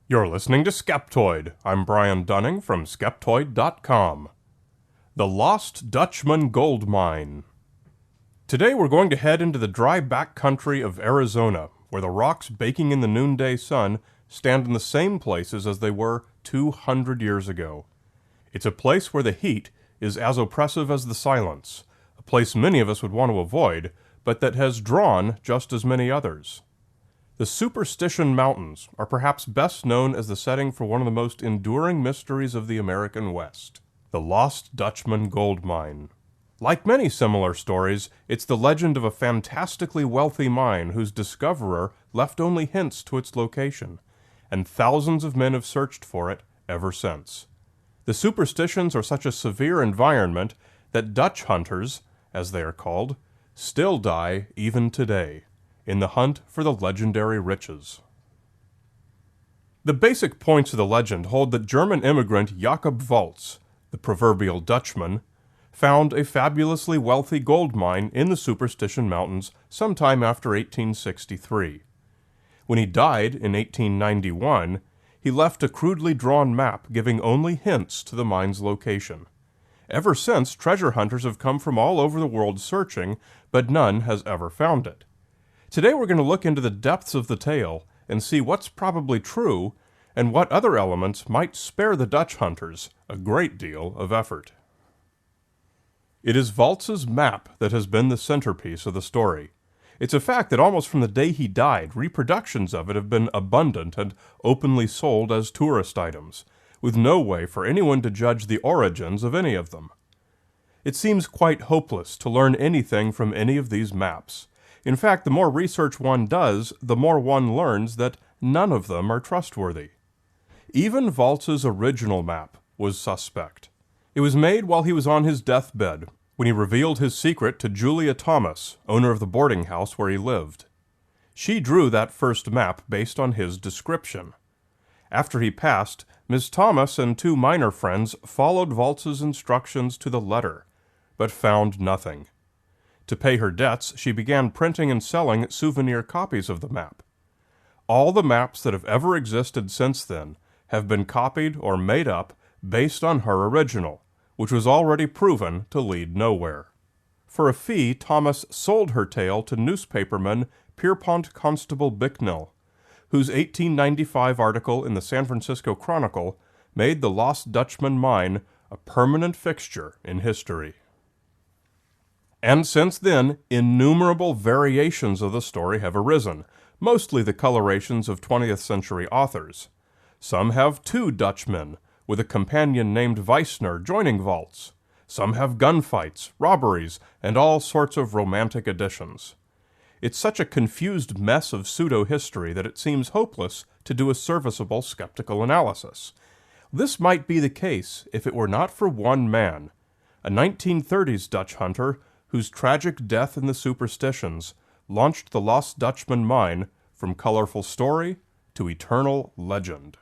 You're listening to Skeptoid. I'm Brian Dunning from Skeptoid.com. The Lost Dutchman Gold Mine. Today we're going to head into the dry backcountry of Arizona, where the rocks baking in the noonday sun stand in the same places as they were 200 years ago. It's a place where the heat is as oppressive as the silence, a place many of us would want to avoid, but that has drawn just as many others. The Superstition Mountains are perhaps best known as the setting for one of the most enduring mysteries of the American West, the Lost Dutchman Gold Mine. Like many similar stories, it's the legend of a fantastically wealthy mine whose discoverer left only hints to its location, and thousands of men have searched for it ever since. The superstitions are such a severe environment that Dutch hunters, as they are called, still die even today, in the hunt for the legendary riches. The basic points of the legend hold that German immigrant Jacob Waltz, the proverbial Dutchman, found a fabulously wealthy gold mine in the Superstition Mountains sometime after 1863. When he died in 1891, he left a crudely drawn map giving only hints to the mine's location. Ever since, treasure hunters have come from all over the world searching, but none has ever found it. Today we're going to look into the depths of the tale and see what's probably true and what other elements might spare the Dutch hunters a great deal of effort. It is Waltz's map that has been the centerpiece of the story. It's a fact that almost from the day he died, reproductions of it have been abundant and openly sold as tourist items, with no way for anyone to judge the origins of any of them. It seems quite hopeless to learn anything from any of these maps. In fact, the more research one does, the more one learns that none of them are trustworthy. Even Waltz's original map was suspect. It was made while he was on his deathbed, when he revealed his secret to Julia Thomas, owner of the boarding house where he lived. She drew that first map based on his description. After he passed, Miss Thomas and two miner friends followed Waltz's instructions to the letter, but found nothing. To pay her debts, she began printing and selling souvenir copies of the map. All the maps that have ever existed since then have been copied or made up based on her original, which was already proven to lead nowhere. For a fee, Thomas sold her tale to newspaperman Pierpont Constable Bicknell, whose 1895 article in the San Francisco Chronicle made the Lost Dutchman Mine a permanent fixture in history. And since then, innumerable variations of the story have arisen, mostly the colorations of 20th century authors. Some have two Dutchmen, with a companion named Weissner joining Waltz. Some have gunfights, robberies, and all sorts of romantic additions. It's such a confused mess of pseudo-history that it seems hopeless to do a serviceable skeptical analysis. This might be the case if it were not for one man, a 1930s Dutch hunter whose tragic death in the Superstitions launched the Lost Dutchman Mine from colorful story to eternal legend.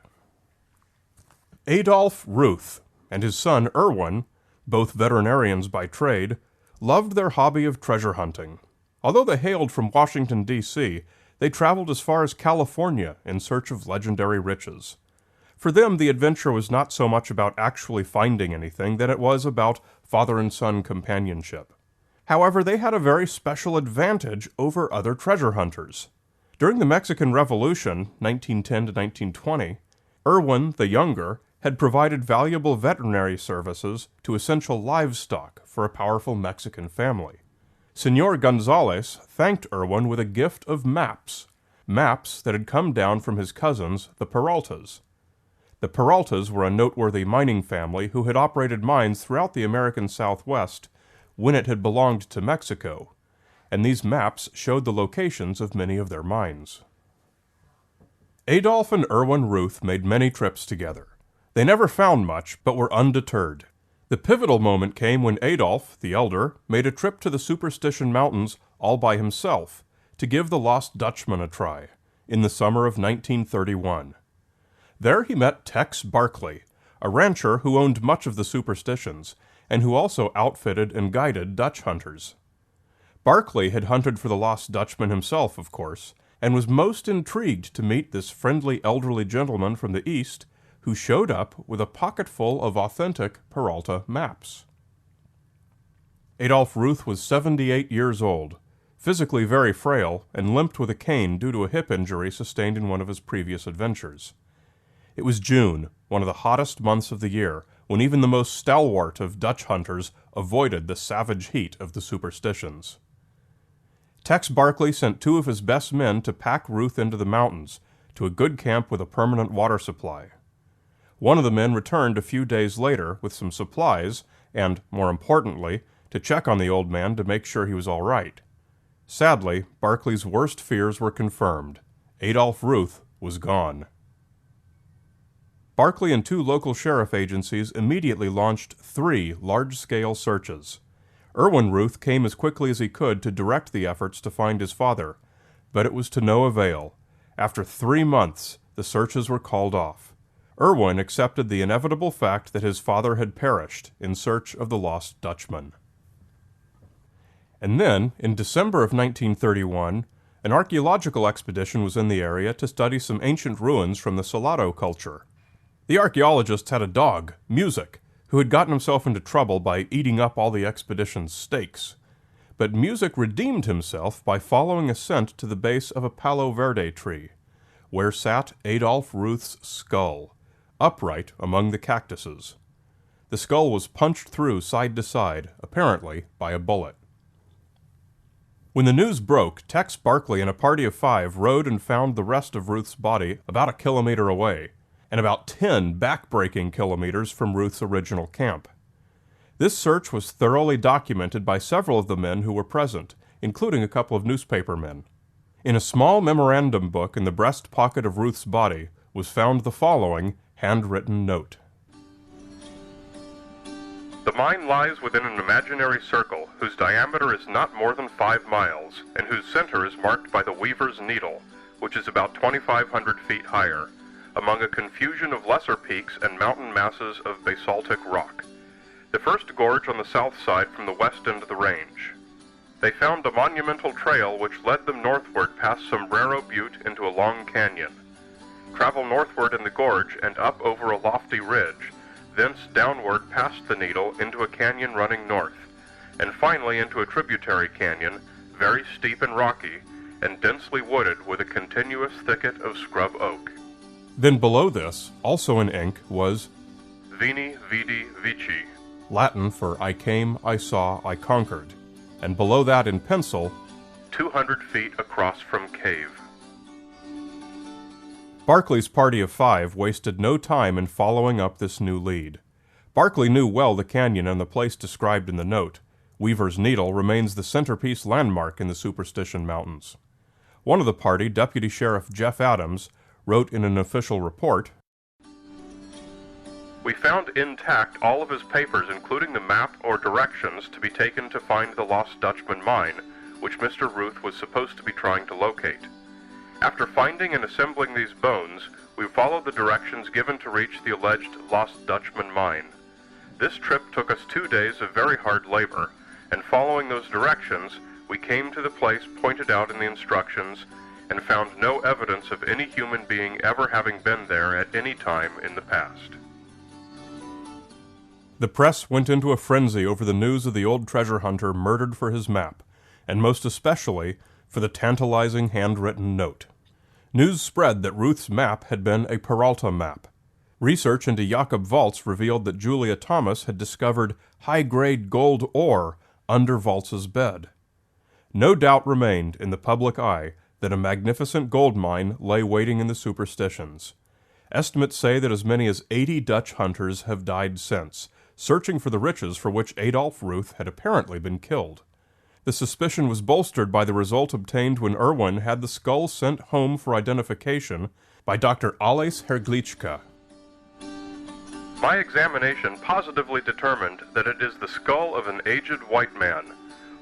Adolph Ruth and his son Erwin, both veterinarians by trade, loved their hobby of treasure hunting. Although they hailed from Washington, D.C., they traveled as far as California in search of legendary riches. For them, the adventure was not so much about actually finding anything than it was about father and son companionship. However, they had a very special advantage over other treasure hunters. During the Mexican Revolution, 1910 to 1920, Erwin the Younger had provided valuable veterinary services to essential livestock for a powerful Mexican family. Señor Gonzalez thanked Erwin with a gift of maps that had come down from his cousins, the Peraltas. The Peraltas were a noteworthy mining family who had operated mines throughout the American Southwest when it had belonged to Mexico, and these maps showed the locations of many of their mines. Adolph and Erwin Ruth made many trips together. They never found much, but were undeterred. The pivotal moment came when Adolph, the elder, made a trip to the Superstition Mountains all by himself to give the Lost Dutchman a try, in the summer of 1931. There he met Tex Barkley, a rancher who owned much of the Superstitions, and who also outfitted and guided Dutch hunters. Barkley had hunted for the Lost Dutchman himself, of course, and was most intrigued to meet this friendly elderly gentleman from the East who showed up with a pocketful of authentic Peralta maps. Adolph Ruth was 78 years old, physically very frail, and limped with a cane due to a hip injury sustained in one of his previous adventures. It was June, one of the hottest months of the year, when even the most stalwart of Dutch hunters avoided the savage heat of the Superstitions. Tex Barkley sent 2 of his best men to pack Ruth into the mountains, to a good camp with a permanent water supply. One of the men returned a few days later with some supplies and, more importantly, to check on the old man to make sure he was all right. Sadly, Barkley's worst fears were confirmed. Adolph Ruth was gone. Barkley and 2 local sheriff agencies immediately launched 3 large-scale searches. Erwin Ruth came as quickly as he could to direct the efforts to find his father, but it was to no avail. After 3 months, the searches were called off. Erwin accepted the inevitable fact that his father had perished in search of the Lost Dutchman. And then, in December of 1931, an archaeological expedition was in the area to study some ancient ruins from the Salado culture. The archaeologists had a dog, Music, who had gotten himself into trouble by eating up all the expedition's steaks. But Music redeemed himself by following a scent to the base of a Palo Verde tree, where sat Adolph Ruth's skull, upright among the cactuses. The skull was punched through side to side, apparently by a bullet. When the news broke, Tex Barkley and a party of 5 rode and found the rest of Ruth's body about a kilometer away, and about 10 back-breaking kilometers from Ruth's original camp. This search was thoroughly documented by several of the men who were present, including a couple of newspaper men. In a small memorandum book in the breast pocket of Ruth's body was found the following handwritten note. The mine lies within an imaginary circle whose diameter is not more than 5 miles, and whose center is marked by the Weaver's Needle, which is about 2,500 feet higher, among a confusion of lesser peaks and mountain masses of basaltic rock. The first gorge on the south side from the west end of the range. They found a monumental trail which led them northward past Sombrero Butte into a long canyon. Travel northward in the gorge and up over a lofty ridge, thence downward past the Needle into a canyon running north, and finally into a tributary canyon, very steep and rocky, and densely wooded with a continuous thicket of scrub oak. Then below this, also in ink, was Veni, Vidi, Vici, Latin for I came, I saw, I conquered, and below that in pencil, 200 feet across from cave. Barkley's party of 5 wasted no time in following up this new lead. Barkley knew well the canyon and the place described in the note. Weaver's Needle remains the centerpiece landmark in the Superstition Mountains. One of the party, Deputy Sheriff Jeff Adams, wrote in an official report, We found intact all of his papers, including the map or directions to be taken to find the Lost Dutchman mine, which Mr. Ruth was supposed to be trying to locate. After finding and assembling these bones, we followed the directions given to reach the alleged Lost Dutchman mine. This trip took us 2 days of very hard labor, and following those directions, we came to the place pointed out in the instructions and found no evidence of any human being ever having been there at any time in the past. The press went into a frenzy over the news of the old treasure hunter murdered for his map, and most especially for the tantalizing handwritten note. News spread that Ruth's map had been a Peralta map. Research into Jakob vaults revealed that Julia Thomas had discovered high-grade gold ore under Valtz's bed. No doubt remained in the public eye that a magnificent gold mine lay waiting in the Superstitions. Estimates say that as many as 80 Dutch hunters have died since, searching for the riches for which Adolph Ruth had apparently been killed. The suspicion was bolstered by the result obtained when Erwin had the skull sent home for identification by Dr. Alois Herglichka. My examination positively determined that it is the skull of an aged white man.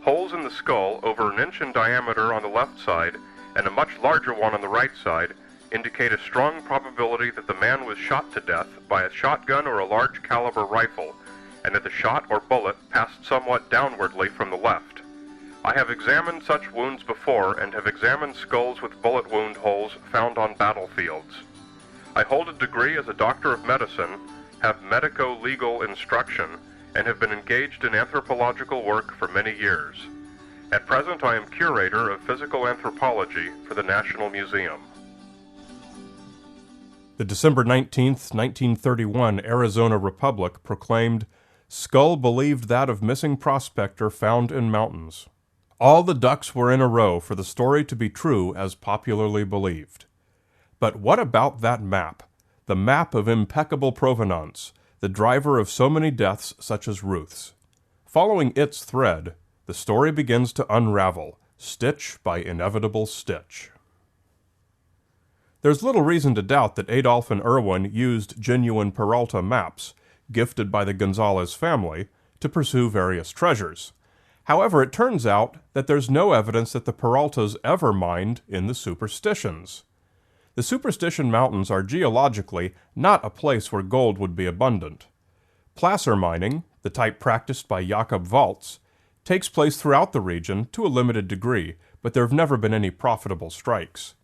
Holes in the skull over an inch in diameter on the left side and a much larger one on the right side indicate a strong probability that the man was shot to death by a shotgun or a large caliber rifle, and that the shot or bullet passed somewhat downwardly from the left. I have examined such wounds before and have examined skulls with bullet wound holes found on battlefields. I hold a degree as a doctor of medicine, have medico-legal instruction, and have been engaged in anthropological work for many years. At present, I am curator of physical anthropology for the National Museum. The December 19th, 1931 Arizona Republic proclaimed, "Skull believed that of missing prospector found in mountains." All the ducks were in a row for the story to be true as popularly believed. But what about that map? The map of impeccable provenance, the driver of so many deaths such as Ruth's. Following its thread, the story begins to unravel, stitch by inevitable stitch. There's little reason to doubt that Adolph and Irwin used genuine Peralta maps, gifted by the Gonzalez family, to pursue various treasures. However, it turns out that there's no evidence that the Peraltas ever mined in the Superstitions. The Superstition Mountains are geologically not a place where gold would be abundant. Placer mining, the type practiced by Jakob Waltz, takes place throughout the region to a limited degree, but there have never been any profitable strikes.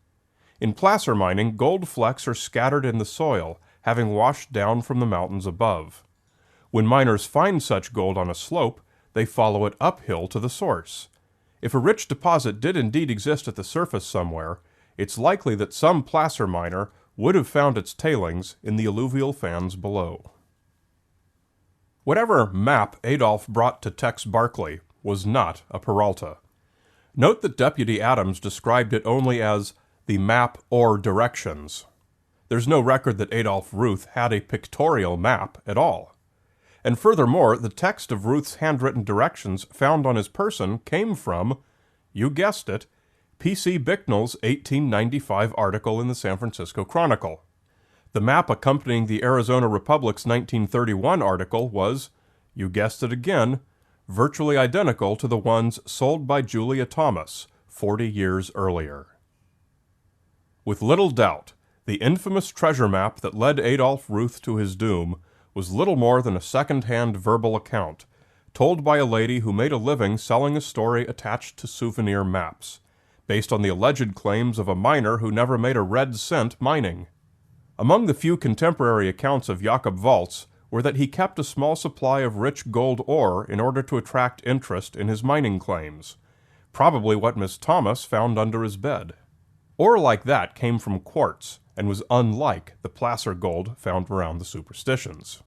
In placer mining, gold flecks are scattered in the soil, having washed down from the mountains above. When miners find such gold on a slope, they follow it uphill to the source. If a rich deposit did indeed exist at the surface somewhere, it's likely that some placer miner would have found its tailings in the alluvial fans below. Whatever map Adolph brought to Tex Barkley was not a Peralta. Note that Deputy Adams described it only as the map or directions. There's no record that Adolph Ruth had a pictorial map at all. And furthermore, the text of Ruth's handwritten directions found on his person came from, you guessed it, P.C. Bicknell's 1895 article in the San Francisco Chronicle. The map accompanying the Arizona Republic's 1931 article was, you guessed it again, virtually identical to the ones sold by Julia Thomas 40 years earlier. With little doubt, the infamous treasure map that led Adolph Ruth to his doom was little more than a second-hand verbal account, told by a lady who made a living selling a story attached to souvenir maps, based on the alleged claims of a miner who never made a red cent mining. Among the few contemporary accounts of Jakob Waltz were that he kept a small supply of rich gold ore in order to attract interest in his mining claims, probably what Miss Thomas found under his bed. Ore like that came from quartz and was unlike the placer gold found around the Superstitions.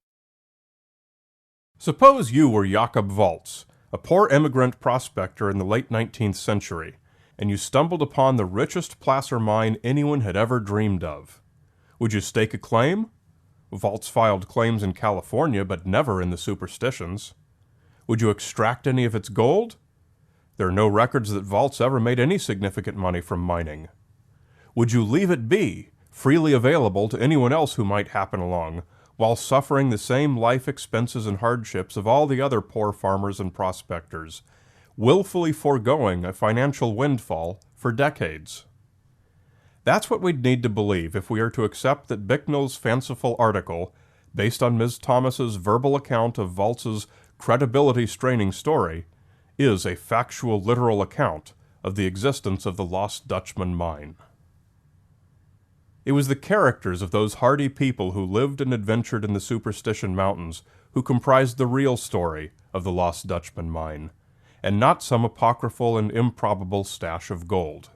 Suppose you were Jakob Waltz, a poor immigrant prospector in the late 19th century, and you stumbled upon the richest placer mine anyone had ever dreamed of. Would you stake a claim? Waltz filed claims in California, but never in the Superstitions. Would you extract any of its gold? There are no records that Waltz ever made any significant money from mining. Would you leave it be, freely available to anyone else who might happen along, while suffering the same life expenses and hardships of all the other poor farmers and prospectors, willfully foregoing a financial windfall for decades? That's what we'd need to believe if we are to accept that Bicknell's fanciful article, based on Ms. Thomas's verbal account of Waltz's credibility-straining story, is a factual, literal account of the existence of the Lost Dutchman mine. It was the characters of those hardy people who lived and adventured in the Superstition Mountains who comprised the real story of the Lost Dutchman mine, and not some apocryphal and improbable stash of gold.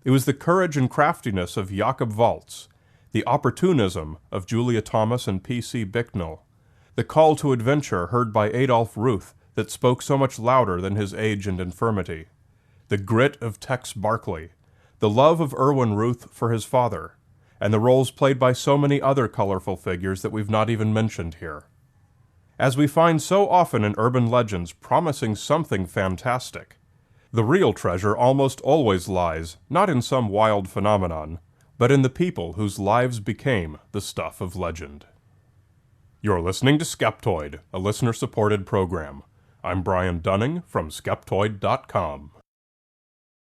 It was the courage and craftiness of Jakob Waltz, the opportunism of Julia Thomas and P.C. Bicknell, the call to adventure heard by Adolph Ruth that spoke so much louder than his age and infirmity, the grit of Tex Barkley, the love of Irwin Ruth for his father, and the roles played by so many other colorful figures that we've not even mentioned here. As we find so often in urban legends promising something fantastic, the real treasure almost always lies not in some wild phenomenon, but in the people whose lives became the stuff of legend. You're listening to Skeptoid, a listener-supported program. I'm Brian Dunning from Skeptoid.com.